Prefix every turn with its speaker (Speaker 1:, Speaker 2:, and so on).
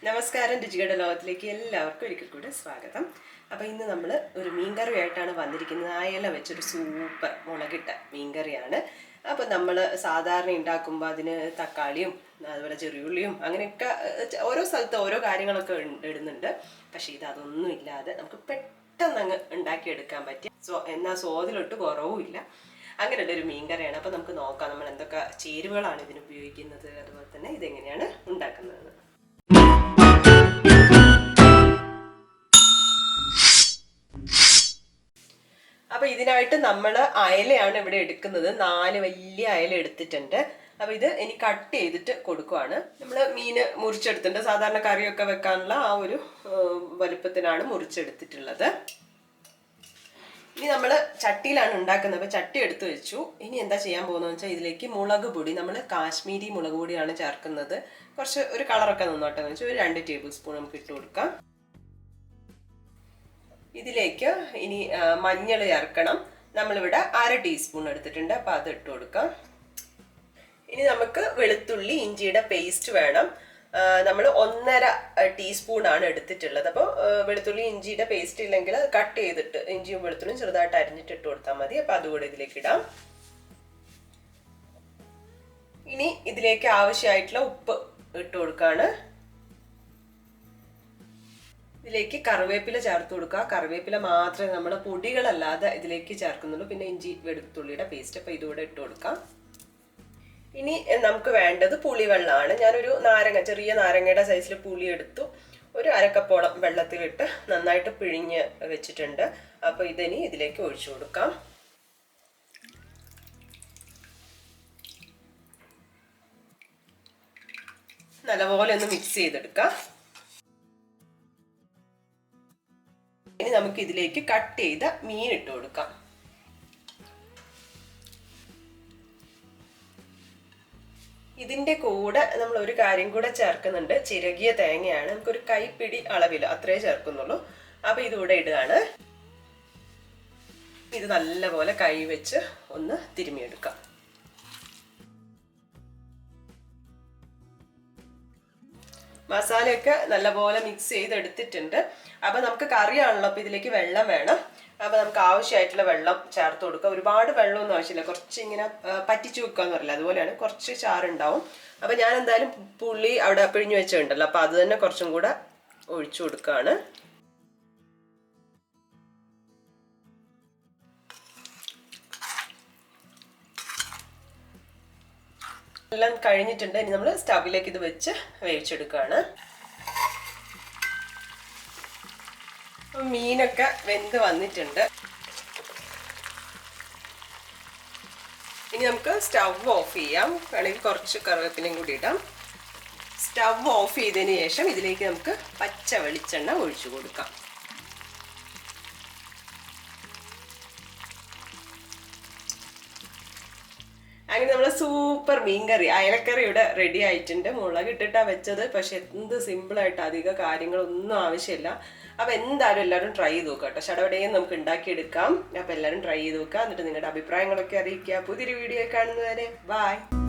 Speaker 1: നമസ്കാരം രുചിയുടെ ലോകത്തിലേക്ക് എല്ലാവർക്കും ഒരിക്കൽ കൂടെ സ്വാഗതം. അപ്പോൾ ഇന്ന് നമ്മൾ ഒരു മീൻകറിയായിട്ടാണ് വന്നിരിക്കുന്നത്. അയല വെച്ചൊരു സൂപ്പർ മുളകിട്ട മീൻകറിയാണ്. അപ്പോൾ നമ്മൾ സാധാരണ ഉണ്ടാക്കുമ്പോൾ അതിന് തക്കാളിയും അതുപോലെ ചെറിയുള്ളിയും അങ്ങനെയൊക്കെ ഓരോ സ്ഥലത്ത് ഓരോ കാര്യങ്ങളൊക്കെ ഇടുന്നുണ്ട്. പക്ഷേ ഇത് അതൊന്നും ഇല്ലാതെ നമുക്ക് പെട്ടെന്ന് അങ്ങ് ഉണ്ടാക്കിയെടുക്കാൻ പറ്റിയ എന്നാൽ സ്വാദിലൊട്ട് കുറവുമില്ല അങ്ങനെയുള്ള ഒരു മീൻകറിയാണ്. അപ്പോൾ നമുക്ക് നോക്കാം നമ്മൾ എന്തൊക്കെ ചേരുവകളാണ് ഇതിന് ഉപയോഗിക്കുന്നത്, അതുപോലെ തന്നെ ഇതെങ്ങനെയാണ് ഉണ്ടാക്കുന്നത്. അപ്പോൾ ഇതിനായിട്ട് നമ്മൾ അയലയാണ് ഇവിടെ എടുക്കുന്നത്. 4 വലിയ അയല എടുത്തിട്ടുണ്ട്. അപ്പോൾ ഇത് ഇനി കട്ട് ചെയ്തിട്ട് കൊടുക്കുവാണ്. നമ്മൾ മീൻ മുറിച്ചെടുത്തിട്ടുണ്ട്. സാധാരണ കറിയൊക്കെ വെക്കാനുള്ള ആ ഒരു വലുപ്പത്തിനാണ് മുറിച്ചെടുത്തിട്ടുള്ളത്. ഇനി നമ്മൾ ചട്ടിയിലാണ് ഉണ്ടാക്കുന്നത്. അപ്പോൾ ചട്ടി എടുത്തു വെച്ചു. ഇനി എന്താ ചെയ്യാൻ പോകുന്നതെന്ന് വെച്ചാൽ ഇതിലേക്ക് മുളക് പൊടി, നമ്മൾ കാശ്മീരി മുളക് പൊടിയാണ് ചേർക്കുന്നത്. കുറച്ച് ഒരു കളറൊക്കെ നിന്നോട്ടെ എന്ന് വെച്ചാൽ ഒരു 2 ടേബിൾ സ്പൂൺ നമുക്ക് ഇട്ട് കൊടുക്കാം. ഇതിലേക്ക് ഇനി മഞ്ഞൾ ചേർക്കണം. നമ്മളിവിടെ 1/2 ടീസ്പൂൺ എടുത്തിട്ടുണ്ട്. അപ്പോൾ അത് ഇട്ട് കൊടുക്കാം. ഇനി നമുക്ക് വെളുത്തുള്ളി ഇഞ്ചിയുടെ പേസ്റ്റ് വേണം. നമ്മൾ 1.5 ടീസ്പൂണാണ് എടുത്തിട്ടുള്ളത്. അപ്പോൾ വെളുത്തുള്ളി ഇഞ്ചിയുടെ പേസ്റ്റ് ഇല്ലെങ്കിൽ കട്ട് ചെയ്തിട്ട് ഇഞ്ചിയും വെളുത്തുള്ളിയും ചെറുതായിട്ട് അരിഞ്ഞിട്ട് ഇട്ട് കൊടുത്താൽ മതി. അപ്പോൾ അതുകൂടെ ഇതിലേക്ക് ഇടാം. ഇനി ഇതിലേക്ക് ആവശ്യമായിട്ടുള്ള ഉപ്പ് ഇട്ട് കൊടുക്കാണ്. ഇതിലേക്ക് കറിവേപ്പില ചേർത്ത് കൊടുക്കുക. കറിവേപ്പില മാത്രമേ നമ്മൾ പൊടികളല്ലാതെ ഇതിലേക്ക് ചേർക്കുന്നുള്ളൂ. പിന്നെ ഇഞ്ചി വെളുത്തുള്ളിയുടെ പേസ്റ്റ്. അപ്പോൾ ഇതുകൂടെ ഇട്ട് കൊടുക്കാം. ഇനി നമുക്ക് വേണ്ടത് പുളിവെള്ളമാണ്. ഞാനൊരു ചെറിയ നാരങ്ങയുടെ സൈസിൽ പുളി എടുത്തു. ഒരു 1/2 കപ്പോളം വെള്ളത്തിലിട്ട് നന്നായിട്ട് പിഴിഞ്ഞ് വെച്ചിട്ടുണ്ട്. അപ്പോൾ ഇതിനി ഇതിലേക്ക് ഒഴിച്ചു കൊടുക്കാം. നല്ലപോലെ ഒന്ന് മിക്സ് ചെയ്തെടുക്കാം. ഇനി നമുക്ക് ഇതിലേക്ക് കട്ട് ചെയ്ത മീൻ ഇട്ട് കൊടുക്കാം. ഇതിൻ്റെ കൂടെ നമ്മൾ ഒരു കാര്യം കൂടെ ചേർക്കുന്നുണ്ട്. ചിരകിയ തേങ്ങയാണ്. നമുക്കൊരു കൈപ്പിടി അളവിൽ അത്രേ ചേർക്കുന്നുള്ളൂ. അപ്പോൾ ഇതുകൂടെ ഇടുകയാണ്. ഇത് നല്ലപോലെ കൈ വെച്ച് ഒന്ന് തിരുമിയെടുക്കാം. മസാലയൊക്കെ നല്ലപോലെ മിക്സ് ചെയ്തെടുത്തിട്ടുണ്ട്. അപ്പോൾ നമുക്ക് കറിയാണല്ലോ, അപ്പോൾ ഇതിലേക്ക് വെള്ളം വേണം. അപ്പോൾ നമുക്ക് ആവശ്യമായിട്ടുള്ള വെള്ളം ചേർത്ത് കൊടുക്കുക. ഒരുപാട് വെള്ളമൊന്നും ആവശ്യമില്ല. കുറച്ച് ഇങ്ങനെ പറ്റിച്ചു വെക്കാന്ന് പറയില്ല, അതുപോലെയാണ്. കുറച്ച് ചാറുണ്ടാവും. അപ്പോൾ ഞാൻ എന്തായാലും പുളി അവിടെ പിഴിഞ്ഞു വെച്ചിട്ടുണ്ടല്ലോ, അപ്പോൾ അത് തന്നെ കുറച്ചും കൂടെ ഒഴിച്ചു കൊടുക്കുകയാണ്. എല്ലാം കഴിഞ്ഞിട്ടുണ്ട്. ഇനി നമ്മൾ സ്റ്റവിലേക്ക് ഇത് വെച്ച് വേവിച്ചെടുക്കുകയാണ്. മീനൊക്കെ വെന്ത് വന്നിട്ടുണ്ട്. ഇനി നമുക്ക് സ്റ്റവ് ഓഫ് ചെയ്യാം. വേണമെങ്കിൽ കുറച്ച് കറിവേപ്പിലയും കൂടി ഇടാം. സ്റ്റവ് ഓഫ് ചെയ്തതിന് ശേഷം ഇതിലേക്ക് നമുക്ക് പച്ച വെളിച്ചെണ്ണ ഒഴിച്ചു കൊടുക്കാം. അങ്ങനെ നമ്മൾ സൂപ്പർ മീൻകറി അയലക്കറി ഇവിടെ റെഡി ആയിട്ടുണ്ട്. മുളകിട്ടിട്ടാണ് വെച്ചത്. പക്ഷെ എന്ത് സിമ്പിളായിട്ട് അധിക കാര്യങ്ങളൊന്നും ആവശ്യമില്ല. അപ്പോൾ എന്തായാലും എല്ലാവരും ട്രൈ ചെയ്ത് നോക്കുക കേട്ടോ. ചടപടയും നമുക്ക് ഉണ്ടാക്കിയെടുക്കാം. അപ്പോൾ എല്ലാവരും ട്രൈ ചെയ്ത് നോക്കുക. എന്നിട്ട് നിങ്ങളുടെ അഭിപ്രായങ്ങളൊക്കെ അറിയിക്കുക. പുതിയൊരു വീഡിയോ കാണുന്നവരെ ബൈ.